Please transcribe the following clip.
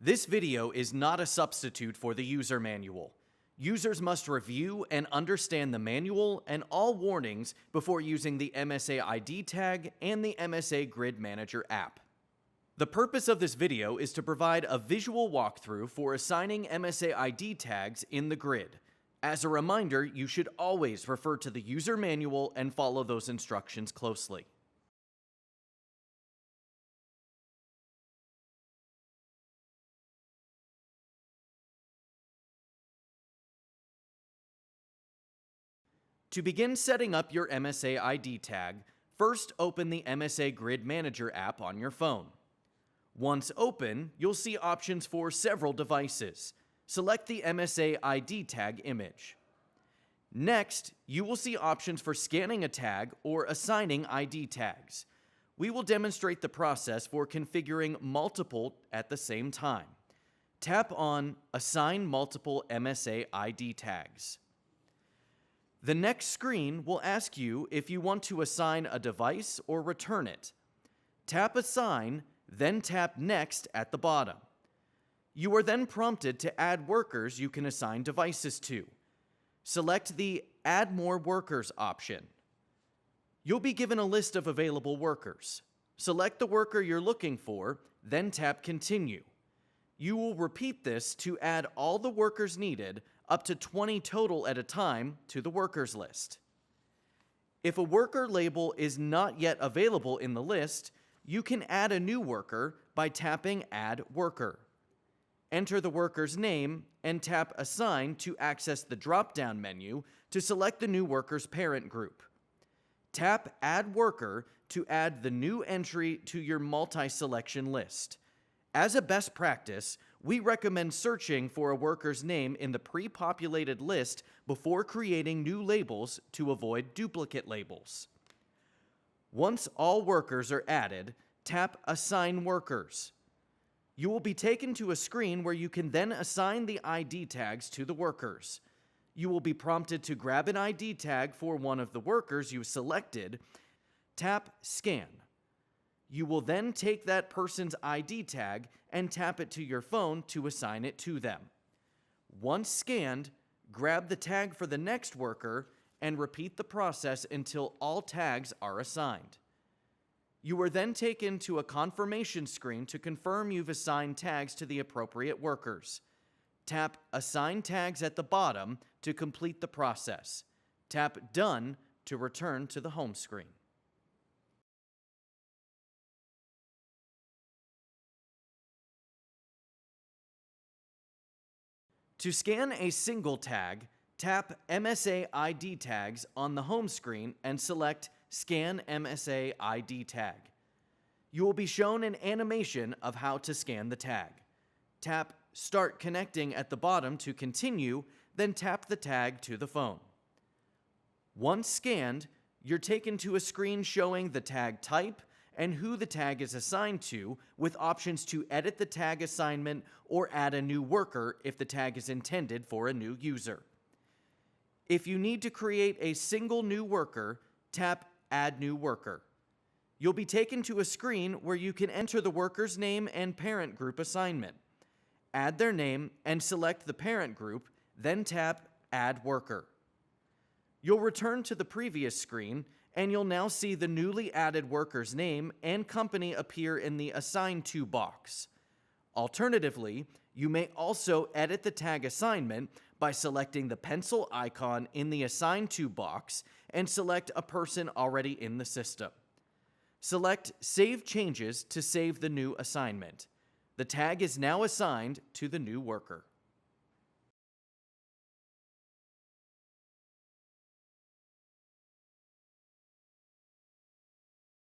This video is not a substitute for the user manual. Users must review and understand the manual and all warnings before using the MSA ID tag and the MSA Grid Manager app. The purpose of this video is to provide a visual walkthrough for assigning MSA ID tags in the grid. As a reminder, you should always refer to the user manual and follow those instructions closely. To begin setting up your MSA ID tag, first open the MSA Grid Manager app on your phone. Once open, you'll see options for several devices. Select the MSA ID tag image. Next, you will see options for scanning a tag or assigning ID tags. We will demonstrate the process for configuring multiple at the same time. Tap on Assign Multiple MSA ID Tags. The next screen will ask you if you want to assign a device or return it. Tap Assign, then tap Next at the bottom. You are then prompted to add workers you can assign devices to. Select the Add More Workers option. You'll be given a list of available workers. Select the worker you're looking for, then tap Continue. You will repeat this to add all the workers needed, up to 20 total at a time, to the workers list. If a worker label is not yet available in the list, you can add a new worker by tapping Add Worker. Enter the worker's name and tap Assign to access the drop-down menu to select the new worker's parent group. Tap Add Worker to add the new entry to your multi-selection list. As a best practice, we recommend searching for a worker's name in the pre-populated list before creating new labels to avoid duplicate labels. Once all workers are added, tap Assign Workers. You will be taken to a screen where you can then assign the ID tags to the workers. You will be prompted to grab an ID tag for one of the workers you selected. Tap Scan. You will then take that person's ID tag and tap it to your phone to assign it to them. Once scanned, grab the tag for the next worker and repeat the process until all tags are assigned. You are then taken to a confirmation screen to confirm you've assigned tags to the appropriate workers. Tap Assign Tags at the bottom to complete the process. Tap Done to return to the home screen. To scan a single tag, tap MSA ID Tags on the home screen and select Scan MSA ID Tag. You will be shown an animation of how to scan the tag. Tap Start Connecting at the bottom to continue, then tap the tag to the phone. Once scanned, you're taken to a screen showing the tag type and who the tag is assigned to, with options to edit the tag assignment or add a new worker if the tag is intended for a new user. If you need to create a single new worker, tap Add New Worker. You'll be taken to a screen where you can enter the worker's name and parent group assignment. Add their name and select the parent group, then tap Add Worker. You'll return to the previous screen, and you'll now see the newly added worker's name and company appear in the Assign To box. Alternatively, you may also edit the tag assignment by selecting the pencil icon in the Assign To box and select a person already in the system. Select Save Changes to save the new assignment. The tag is now assigned to the new worker.